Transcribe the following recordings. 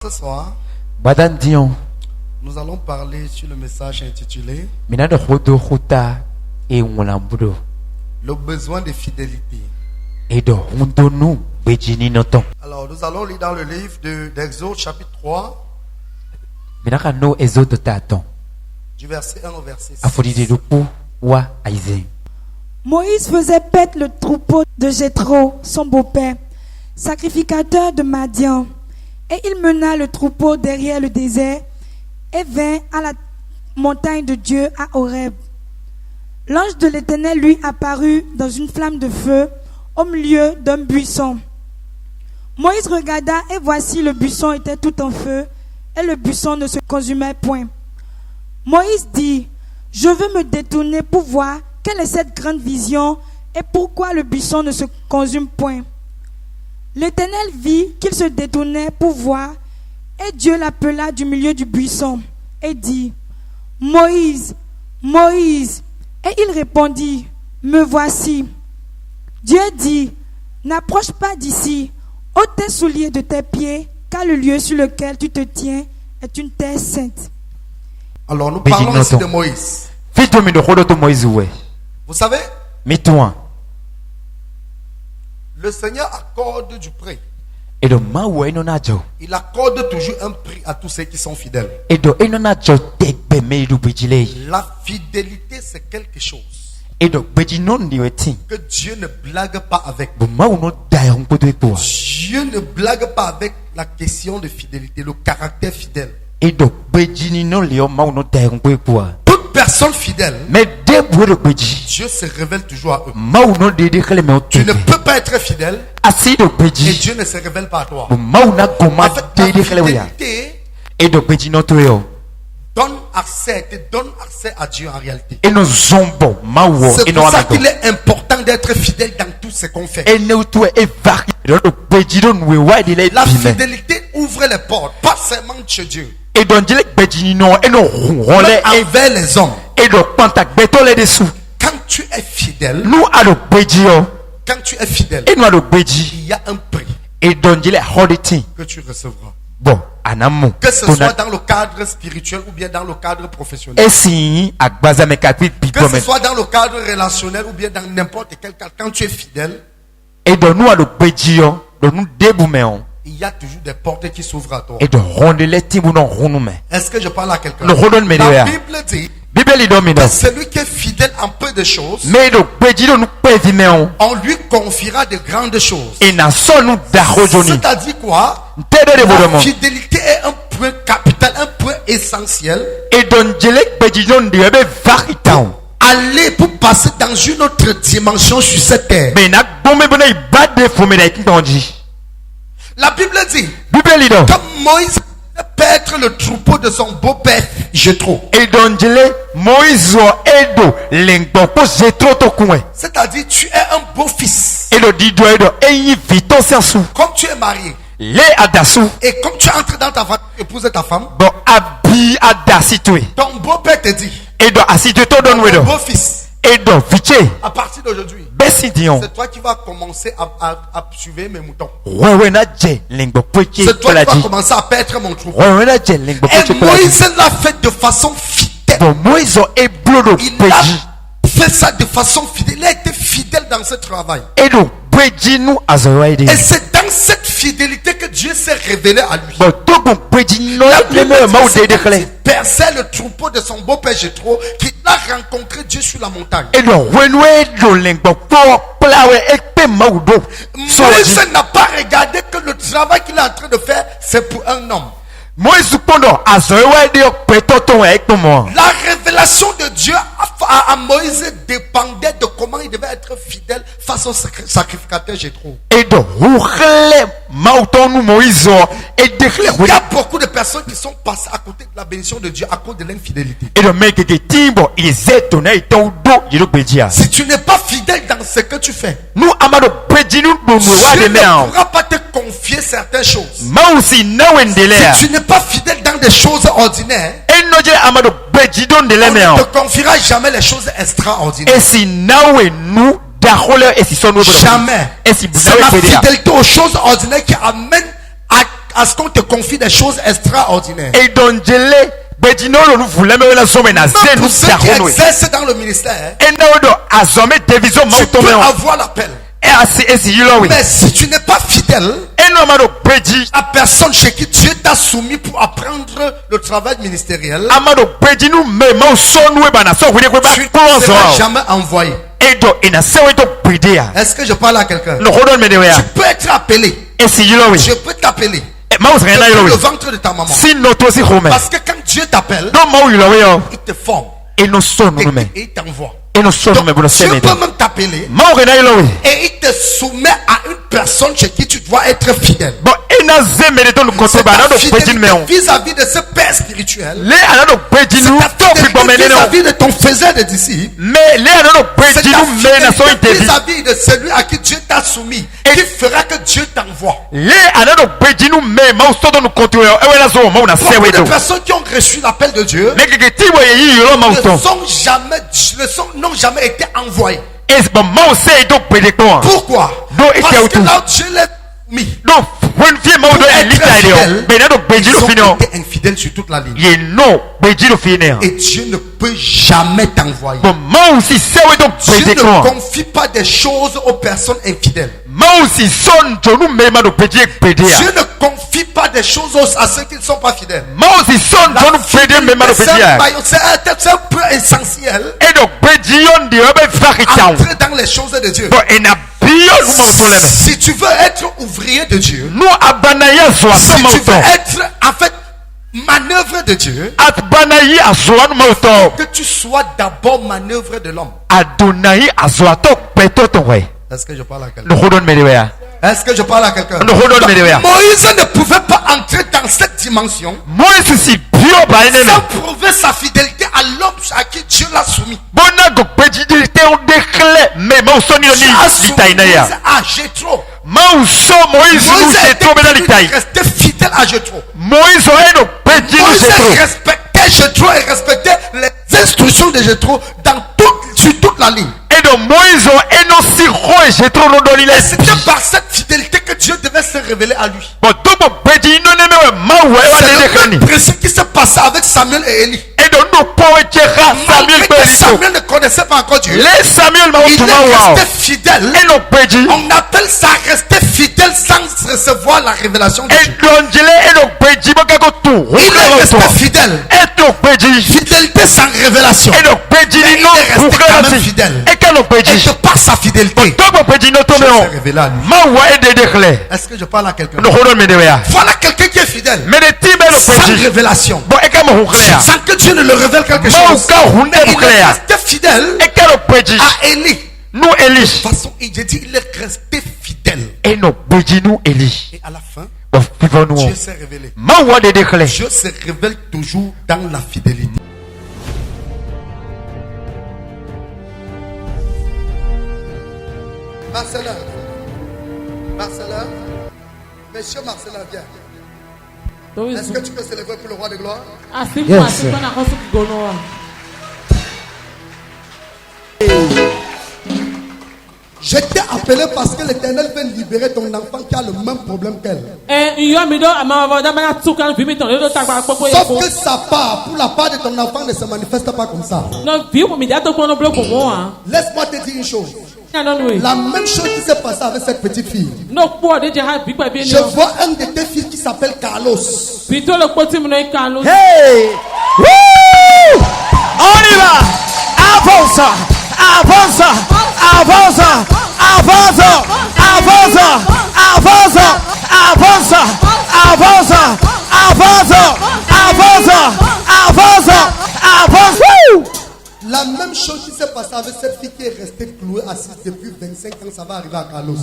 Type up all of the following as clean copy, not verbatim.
Ce soir, nous allons parler sur le message intitulé Le besoin de fidélité. Alors, nous allons lire dans le livre d'Exode, chapitre 3, du verset 1 au verset 6. Moïse faisait paître le troupeau de Jéthro, son beau-père, sacrificateur de Madian. Et il mena le troupeau derrière le désert et vint à la montagne de Dieu à Horeb. L'ange de l'Éternel lui apparut dans une flamme de feu au milieu d'un buisson. Moïse regarda et voici le buisson était tout en feu et le buisson ne se consumait point. Moïse dit: je veux me détourner pour voir quelle est cette grande vision et pourquoi le buisson ne se consume point. L'Éternel vit qu'il se détournait pour voir, et Dieu l'appela du milieu du buisson et dit: Moïse, Moïse. Et il répondit: me voici. Dieu dit: n'approche pas d'ici, ôte tes souliers de tes pieds, car le lieu sur lequel tu te tiens est une terre sainte. Alors nous parlons ici de Moïse. Vous savez, le Seigneur accorde du prix. Il accorde toujours un prix à tous ceux qui sont fidèles. La fidélité, c'est quelque chose que Dieu ne blague pas avec. Dieu ne blague pas avec la question de fidélité, le caractère fidèle. Toute personne fidèle, Dieu se révèle toujours à eux. Tu ne peux pas être fidèle et Dieu ne se révèle pas à toi. En fait, ta fidélité donne accès à Dieu en réalité. C'est pour ça qu'il est important d'être fidèle dans tout ce qu'on fait. La fidélité ouvre les portes, pas seulement chez Dieu, mais envers les hommes. Quand tu es fidèle, il y a un prix que tu recevras. Que ce soit dans le cadre spirituel ou bien dans le cadre professionnel. Que ce soit dans le cadre relationnel ou bien dans n'importe quel cadre. Quand tu es fidèle, il y a toujours des portes qui s'ouvrent à toi. Est-ce que je parle à quelqu'un? La Bible dit que celui qui est fidèle en peu de choses, on lui confiera de grandes choses. C'est-à-dire quoi? La fidélité est un point capital, un point essentiel. Aller pour passer dans une autre dimension sur cette terre. La Bible dit comme Moïse paître le troupeau de son beau-père Jéthro. C'est-à-dire tu es un beau-fils. Comme tu es marié et comme tu entres dans ta famille, épouser ta femme, ton beau-père te dit: mon beau-fils, à partir d'aujourd'hui, c'est toi qui vas commencer à suivre mes moutons. C'est toi qui vas commencer à paître mon troupeau. Et Moïse l'a fait de façon fidèle. Il a fait ça de façon fidèle. Il a été fidèle dans ce travail. Et c'est dans cette fidélité que Dieu s'est révélé à lui. La Bible dit, perçait le troupeau de son beau-père Jéthro, qu'il a rencontré Dieu sur la montagne. Moïse n'a pas regardé que le travail qu'il est en train de faire, c'est pour un homme. La révélation de Dieu à Moïse dépendait de comment il devait être fidèle face au sacrificateur Jéthro. Il y a beaucoup de personnes qui sont passées à côté de la bénédiction de Dieu à cause de l'infidélité. Si tu n'es pas fidèle dans ce que tu fais, Dieu ne pourra pas te confier certaines choses. Si tu n'es pas fidèle dans des choses ordinaires, on ne te confiera jamais les choses extraordinaires. Jamais. C'est la fidélité aux choses ordinaires qui amène à ce qu'on te confie des choses extraordinaires. Et donc même pour ceux qui exercent dans le ministère, tu peux avoir l'appel. Mais si tu n'es pas fidèle à personne chez qui Dieu t'a soumis pour apprendre le travail ministériel, tu ne seras jamais envoyé. Est-ce que je parle à quelqu'un? Tu peux être appelé. Je peux t'appeler. Le ventre de ta maman. Parce que quand Dieu t'appelle, il te forme et il t'envoie. Donc, Dieu peut même t'appeler et il te soumet à une personne chez qui tu dois être fidèle. Vis-à-vis de ce père spirituel, vis-à-vis de ton faiseur de disciples, vis-à-vis de celui à qui Dieu t'a soumis, qui fera que Dieu t'envoie. Beaucoup de personnes qui ont reçu l'appel de Dieu n'ont jamais été envoyés. Pourquoi? Parce que là Dieu l'a mis. Ils ont été infidèles sur toute la ligne. Et Dieu ne peut jamais t'envoyer. Dieu ne confie pas des choses aux personnes infidèles. Dieu ne confie pas des choses à ceux qui ne sont pas fidèles. C'est un peu essentiel. Entrer dans les choses de Dieu. Si tu veux être ouvrier de Dieu, si tu veux être en fait manœuvre de Dieu, que tu sois d'abord manœuvre de l'homme. Est-ce que je parle à quelqu'un? Est-ce que je parle à quelqu'un? Moïse ne pouvait pas entrer dans cette dimension sans prouver sa fidélité à l'homme à qui Dieu l'a soumis. Dieu a soumis à Jétro. Moïse restait fidèle à Jétro. Moïse respectait Jétro et respectait les instructions de Jétro sur toute la ligne. Et c'était par cette fidélité que Dieu devait se révéler à lui. C'est le même principe qui s'est passé avec Samuel et Élie. Malgré que Samuel ne connaissait pas encore Dieu, il est resté fidèle. On appelle ça rester fidèle sans recevoir la révélation de Dieu. Il est resté fidèle. Fidélité sans révélation. Mais il est resté quand même fidèle. Et de par sa fidélité, Dieu s'est révélé à lui. Est-ce que je parle à quelqu'un? Voilà quelqu'un qui est fidèle sans révélation, sans que Dieu ne le révèle quelque chose. Il est resté fidèle à Élie. De toute façon, il dit il est resté fidèle. Et à la fin, Dieu s'est révélé. Dieu se révèle toujours dans la fidélité. Marcelin, monsieur Marcelin, viens. Est-ce que tu peux célébrer pour le roi de gloire? Yes. Je t'ai appelé parce que l'Éternel veut libérer ton enfant qui a le même problème qu'elle. Sauf que sa part, pour la part de ton enfant, ne se manifeste pas comme ça. Laisse-moi te dire une chose. La même chose qui s'est passée avec cette petite fille. Je vois un de tes fils qui s'appelle Carlos. Hey! Woo! On y va! Avance! Avance! Avance! Avance! Avance! Avance! Avance! Avance! Avance! Avance! Avance! Avance! La même chose qui s'est passée avec cette fille qui est restée clouée assise depuis 25 ans, ça va arriver à Carlos.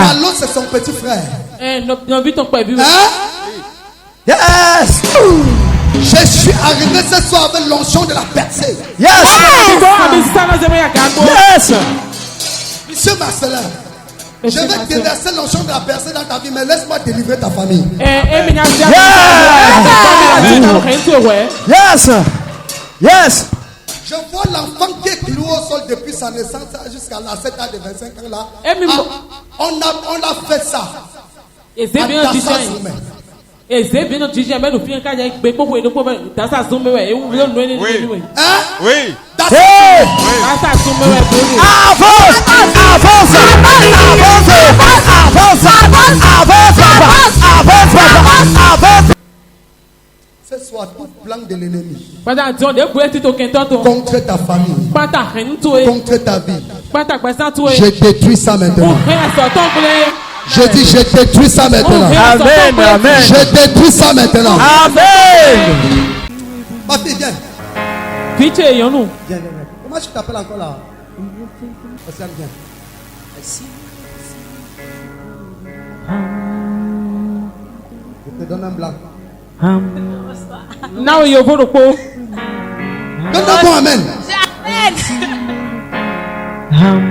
Carlos, c'est son petit frère. Hein? Yes! Je suis arrivé ce soir avec l'onction de la percée. Yes! Yes! Monsieur Marcelin, je vais déverser l'onction de la percée dans ta vie, mais laisse-moi délivrer ta famille. Yes! Yes! Je vois l'enfant qui est cloué au sol depuis sa naissance jusqu'à la 7 ans de 25 ans là. On a fait ça. Et c'est bien dit. Et c'est bien dit. Mais nous finissons quand il y a des beaucoup de problèmes. Dans sa zone, oui. Oui. Dans sa zone, avance. Ce soit tout plan de l'ennemi contre ta famille, contre ta vie. Je détruis ça maintenant. Je dis, je détruis ça maintenant. Amen, amen. Je détruis ça maintenant. Amen. Ma fille, viens. Viens. Comment tu t'appelles encore là? Océane, viens. Je te donne un blanc. Now you go to go. Donne-moi amen.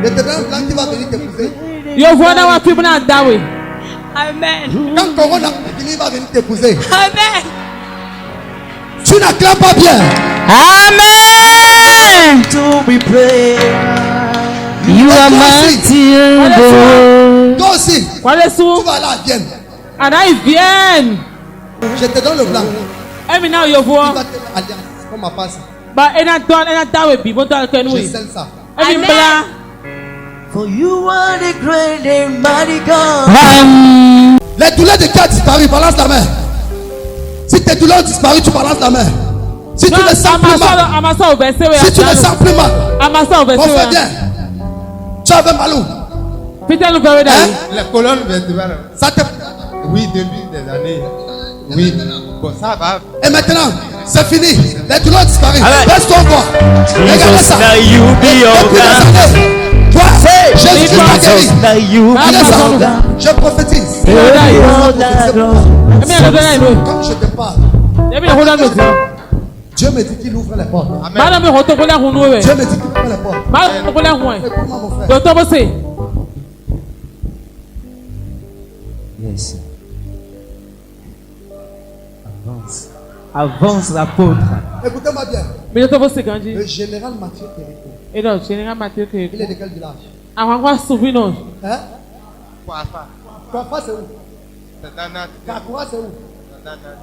Je te donne un blanc qui va venir t'épouser. You go now and people are that way. Amen. Quand Corona il va venir t'épouser. Amen. Tu n'acclames pas bien. Amen. To be praised. You are mighty. Toi aussi. Tu vas là, viens. And I viens. Je te donne le blanc. Every now you go. Alliance, comme ma passe. But in that way, people don't can we. Je scelle ça. Every blanc. For you are the great and mighty God. Les douleurs de qui a disparu, balance la main. Si tes douleurs ont disparu, tu balances la main. Si tu ne sens plus mal, si tu ne sens plus mal, on fait bien. Tu avais mal où? La colonne vertébrale. Ça te... Oui, début des années. Oui, bon, ça va. Et maintenant, c'est fini. Les douleurs ont disparu. Laisse-toi voir. Regardez ça. Depuis des années. Toi, Jésus t'a guéri. Regardez ça. Je prophétise. Quand je te parle, Dieu me dit qu'il ouvre les portes. Dieu me dit qu'il ouvre les portes. Écoute-moi, mon frère. Yes. Avance l'apôtre. Écoutez-moi bien. Le général Mathieu Kériko. Il est de quel village? Hein? Kwafa c'est où? Kakura c'est où?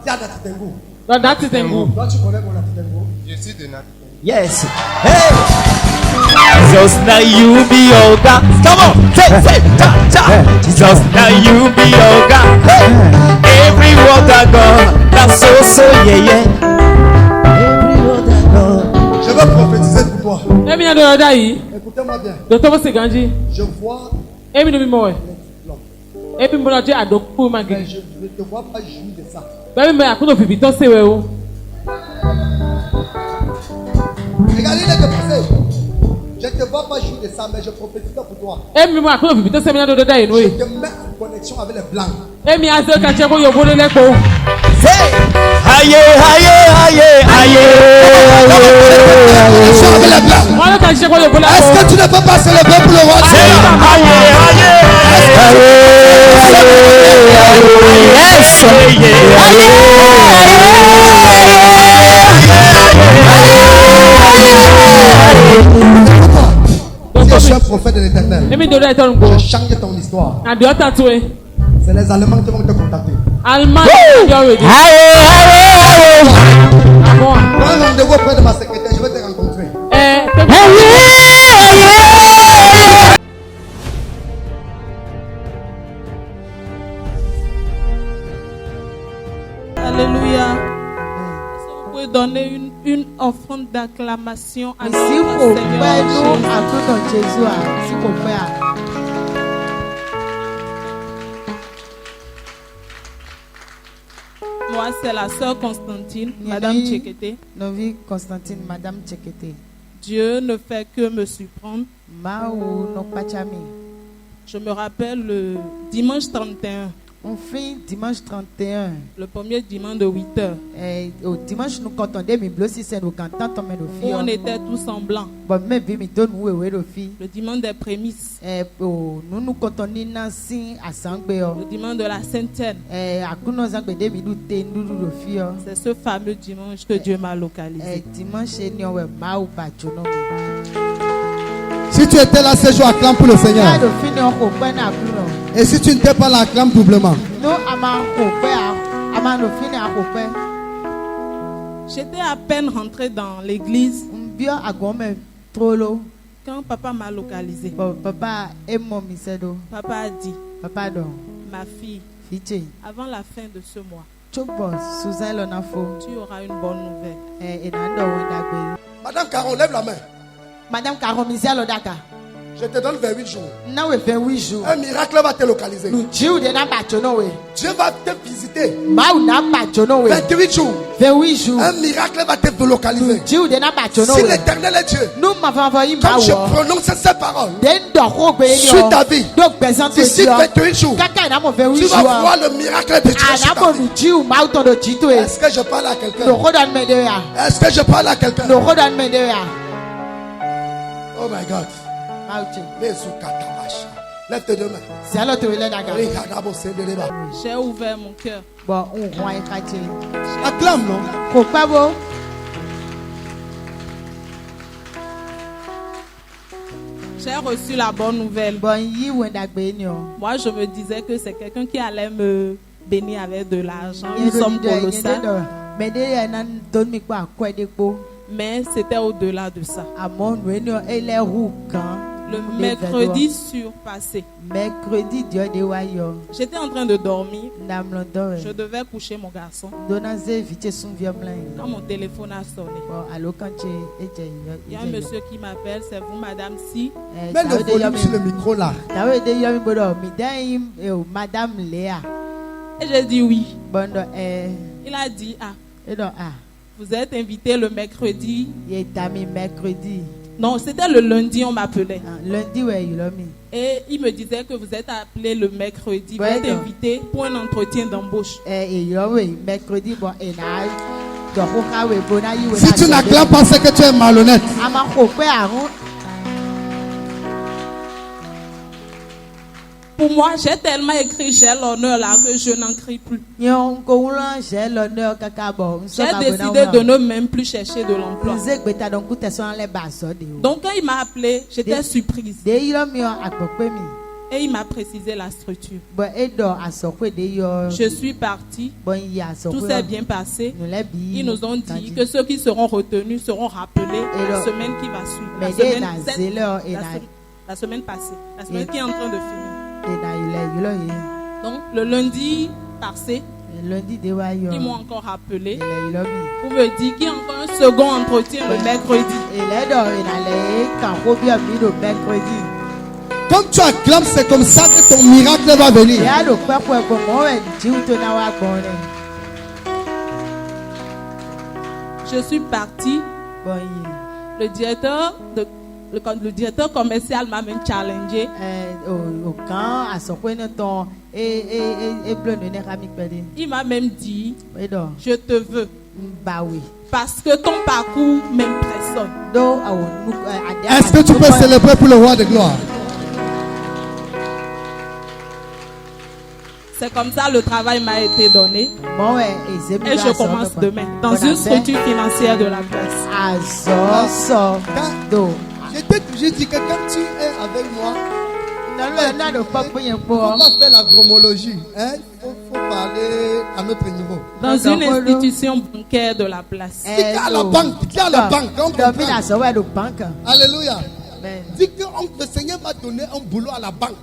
Diada Titengu. Toi tu connais mon Titengu? Je suis de Nat. Yes. Hey. Jesus now you be yoga. Come on. Say cha. Jesus now you be yoga. Hey. Every word I go. That's so yeah. Every word I go. Je veux prophétiser pour toi. Écoutez-moi bien. Je vois mais je ne te vois pas jouir de ça. Regardez les dépassés. Je ne te vois pas jouir de ça, mais je prophétise pour toi. Je te mets en connexion avec les blancs. Aïe. Est-ce que tu ne peux pas célébrer pour le roi? Je suis un prophète de l'Éternel. Je change ton histoire. C'est les Allemands qui vont te contacter. Prends un rendez-vous auprès de ma secrétaire, je vais te rencontrer. Alléluia. Est-ce que vous pouvez donner une offrande d'acclamation à notre Seigneur Jésus? Moi, c'est la sœur Constantine, Madame Tchekete. Constantine, Madame Tchekete. Dieu ne fait que me surprendre. Je me rappelle le dimanche 31. On fait dimanche 31. Le premier dimanche de 8h. Au dimanche, nous comptons mes blocs si c'est nous cantons ton mène où on était tous en blanc. Bon, mais bien, me donne où est le dimanche des prémices. Nous comptons Nancy à Sangbe. Le dimanche de la Sainte-Seine. C'est ce fameux dimanche que Dieu m'a localisé. Dimanche, si tu étais là ce jour, acclame pour le Seigneur. Et si tu n'étais pas là, acclame doublement. J'étais à peine rentré dans l'église quand papa m'a localisé. Papa a dit, ma fille, avant la fin de ce mois, tu auras une bonne nouvelle. Madame Caron, lève la main. Madame Caron, je te donne 28 jours. Un miracle va te localiser. Dieu va te visiter. 28 jours. Un miracle va te localiser. Si l'Éternel est Dieu, quand je prononce ces paroles sur ta vie, d'ici 28 jours, tu vas voir le miracle de Dieu sur ta vie. Est-ce que je parle à quelqu'un? Est-ce que je parle à quelqu'un? Oh my God. Lève tes deux mains. J'ai ouvert mon cœur. Acclame, non? J'ai reçu la bonne nouvelle. Moi, je me disais que c'est quelqu'un qui allait me bénir avec de l'argent, une somme colossale. Mais c'était au-delà de ça. Le mercredi surpassé. J'étais en train de dormir. Je devais coucher mon garçon. Quand mon téléphone a sonné, il y a un monsieur qui m'appelle. C'est vous, madame Si? Mets le volume sur le micro là. Madame Léa. Et j'ai dit oui. Il a dit vous êtes invité le mercredi. Non, c'était le lundi, on m'appelait. Lundi, oui, et il me disait que vous êtes appelé le mercredi. Vous êtes invité pour un entretien d'embauche. Si tu n'acclames pas, c'est que tu es malhonnête. Pour moi, j'ai tellement écrit j'ai l'honneur là que je n'en crie plus. J'ai décidé de ne même plus chercher de l'emploi. Donc quand il m'a appelé, j'étais surprise. Et il m'a précisé la structure. Je suis partie. Tout s'est bien passé. Ils nous ont dit que ceux qui seront retenus seront rappelés la semaine qui va suivre. La semaine passée. La semaine qui est en train de finir. Donc le lundi passé, ils m'ont encore rappelé pour me dire qu'il y a encore un second entretien le mercredi. Comme tu acclames, c'est comme ça que ton miracle va venir. Je suis partie. Le directeur commercial m'a même challengé. Il m'a même dit, je te veux. Parce que ton parcours m'impressionne. Est-ce que tu peux célébrer pour le roi de gloire? C'est comme ça le travail m'a été donné. Et je commence demain dans une structure financière de la place. Je t'ai toujours dit que quand tu es avec moi, il ne faut pas faire la gromologie. Il faut parler à notre niveau. Dans une institution bancaire de la place. Dis qu'à la banque. Alléluia. Dis que le Seigneur m'a donné un boulot à la banque.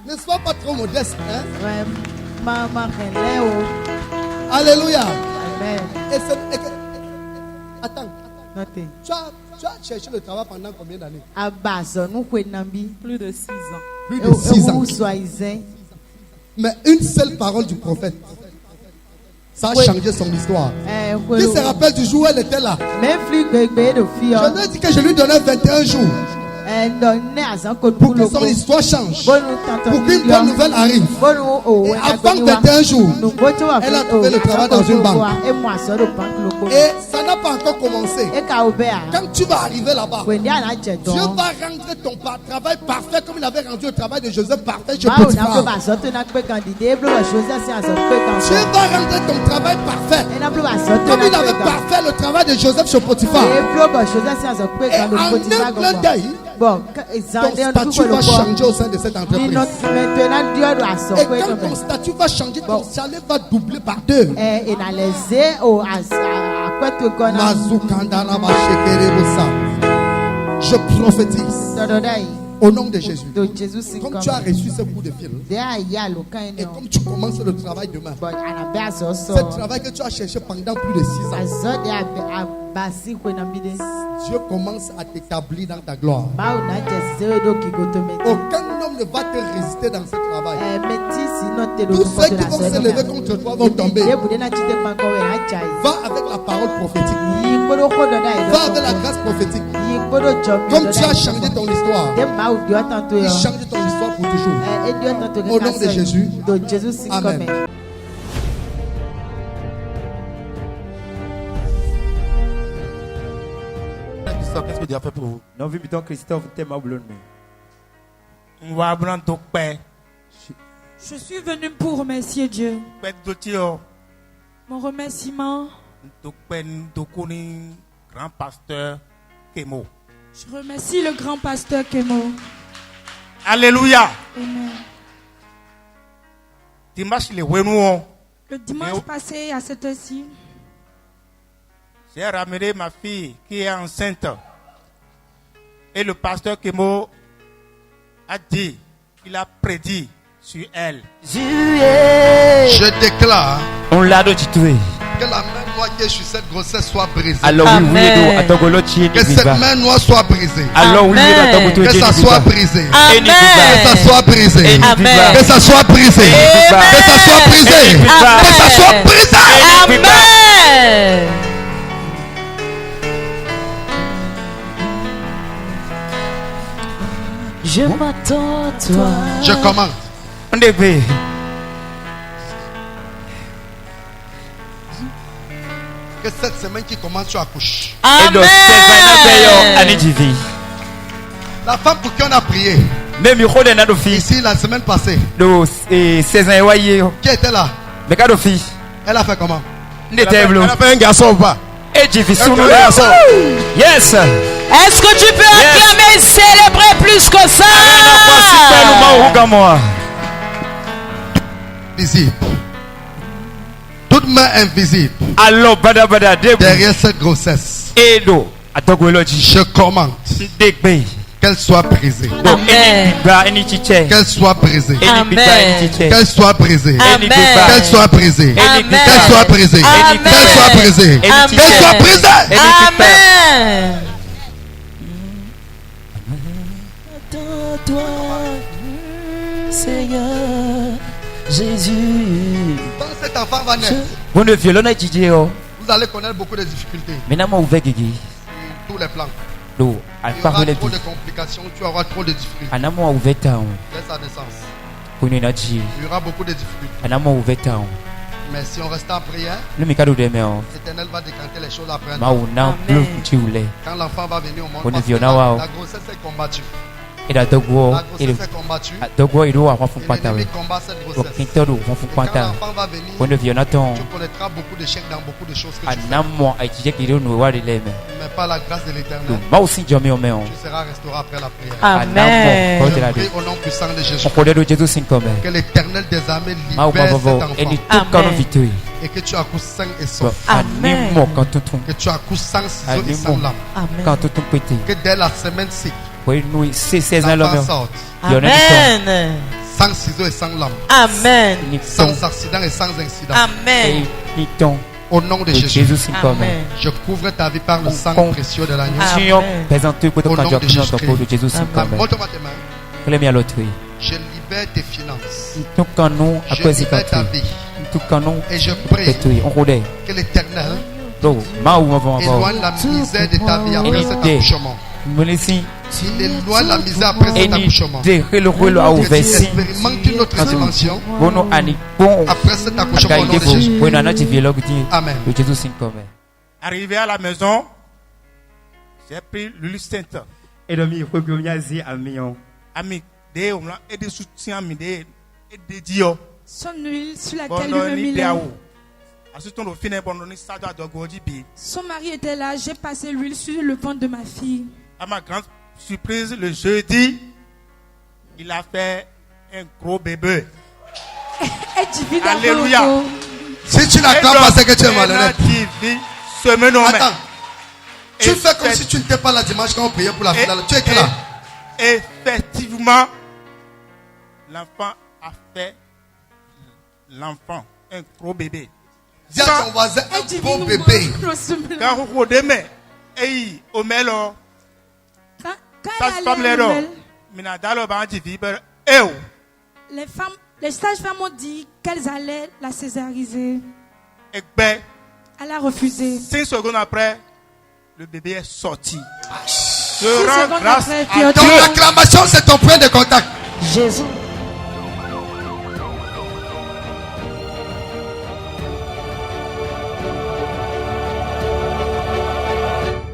Ne sois pas trop modeste. Alléluia. Attends. Tu as cherché le travail pendant combien d'années? Plus de 6 ans. Plus de 6 ans. Mais une seule parole du prophète, ça a changé son histoire. Qui se rappelle du jour où elle était là? Je lui ai dit que je lui donnais 21 jours. pour que son histoire change, pour qu'une bonne nouvelle arrive. Et avant 21 jours, elle a trouvé le travail dans une banque. Et ça n'a pas encore commencé. Quand tu vas arriver là-bas, Dieu va rendre ton travail parfait comme il avait rendu le travail de Joseph parfait chez Potiphar. Dieu va rendre ton travail parfait comme il avait parfait le travail de Joseph chez Potiphar. Et en un clin d'œil, ton statut va changer au sein de cette entreprise. Et quand ton statut va changer, ton salaire va doubler par 2. Je prophétise au nom de Jésus. Comme tu as reçu ce coup de fil et comme tu commences le travail demain, ce travail que tu as cherché pendant plus de 6 ans, Dieu commence à t'établir dans ta gloire. Aucun homme ne va te résister dans ce travail. Tous ceux qui vont se lever contre toi vont tomber. Va avec la parole prophétique. Va avec la grâce prophétique. Comme tu as changé ton histoire, il change ton histoire pour toujours. Au nom de Jésus. Amen. Qu'est-ce que Dieu a fait pour vous? Je suis venu pour remercier Dieu. Mon remerciement. Grand pasteur Kemo. Je remercie le grand pasteur Kemo. Alléluia. Amen. Le dimanche passé à cette heure-ci, j'ai ramené ma fille qui est enceinte. Et le pasteur Kemo a dit, il a prédit sur elle. Je déclare on l'a tué. Que la main noire qui est sur cette grossesse soit brisée. Alors que cette main noire soit brisée. Alors que ça soit brisé. Amen. Que ça soit brisé. Amen. Que ça soit brisé. Amen. Que ça soit brisé. Amen. Que ça soit brisé. Amen. Je m'attends à toi. Je commence. On est bien. Que cette semaine qui commence, tu accouches. Amen. La femme pour qui on a prié ici la semaine passée, qui était là? Elle a fait comment? Elle a fait un garçon ou pas? Yes. Est-ce que tu peux acclamer et célébrer plus que ça? Visible. Toute main invisible. Derrière cette grossesse, je commande qu'elle soit brisée. Amen. Qu'elle soit brisée. Amen. Qu'elle soit brisée. Amen. Qu'elle soit brisée. Amen. Qu'elle soit brisée. Amen. Qu'elle soit brisée. Amen. Qu'elle soit brisée. Amen. Attends-toi, Seigneur Jésus. Quand cet enfant va naître, Vous allez connaître beaucoup de difficultés. Tous les plans. Il y aura trop de complications, tu auras trop de difficultés. Dès sa naissance, il y aura beaucoup de difficultés. Mais si on reste en prière, l'Éternel va décanter les choses après. Quand l'enfant va venir au monde, parce que la grossesse est combattue. La grossesse est combattue. L'ennemi combat cette grossesse. Et quand l'enfant va venir, tu connaîtras beaucoup d'échecs dans beaucoup de choses que tu fais. Mais par la grâce de l'Éternel, tu seras restauré après la prière. Amen. Je prie au nom puissant de Jésus que l'Éternel des armées libère cet enfant. Amen. Et que tu accouches sain et sauf. Amen. Que tu accouches sans ciseaux et sans lames. Amen. Que dès la semaine 6, Amen. sans ciseaux et sans lames. Amen. Sans accident et sans incident. Amen. Au nom de Jésus, Amen. je couvre ta vie par le sang précieux de l'agneau. Au nom de Jésus-Christ. Montre-moi tes mains. Je libère tes finances. Je libère ta vie. Et je prie que l'Éternel éloigne la misère de ta vie après cet accouchement. Il éloigne la misère après cet accouchement. Tu expérimentes une autre dimension après cet accouchement au nom de Jésus. Amen. Arrivé à la maison, j'ai pris l'huile sainte. Ami, des soutiens, des dios. Son huile sur laquelle il me mit l'eau. Son mari était là, j'ai passé l'huile sur le ventre de ma fille. À ma grande surprise, le jeudi, il a fait un gros bébé. Alléluia. Si tu n'acclames pas, c'est que tu es malhonnête. Attends. Tu fais comme si tu n'étais pas là dimanche quand on priait pour la finale. Tu étais là. Effectivement, l'enfant a fait un gros bébé. Dis à ton voisin un beau bébé. Quand vous demain, les sages-femmes ont dit qu'elles allaient la césariser. Elle a refusé. 5 secondes après, le bébé est sorti. Je rends grâce à Dieu. Ton acclamation, c'est ton point de contact. Jésus.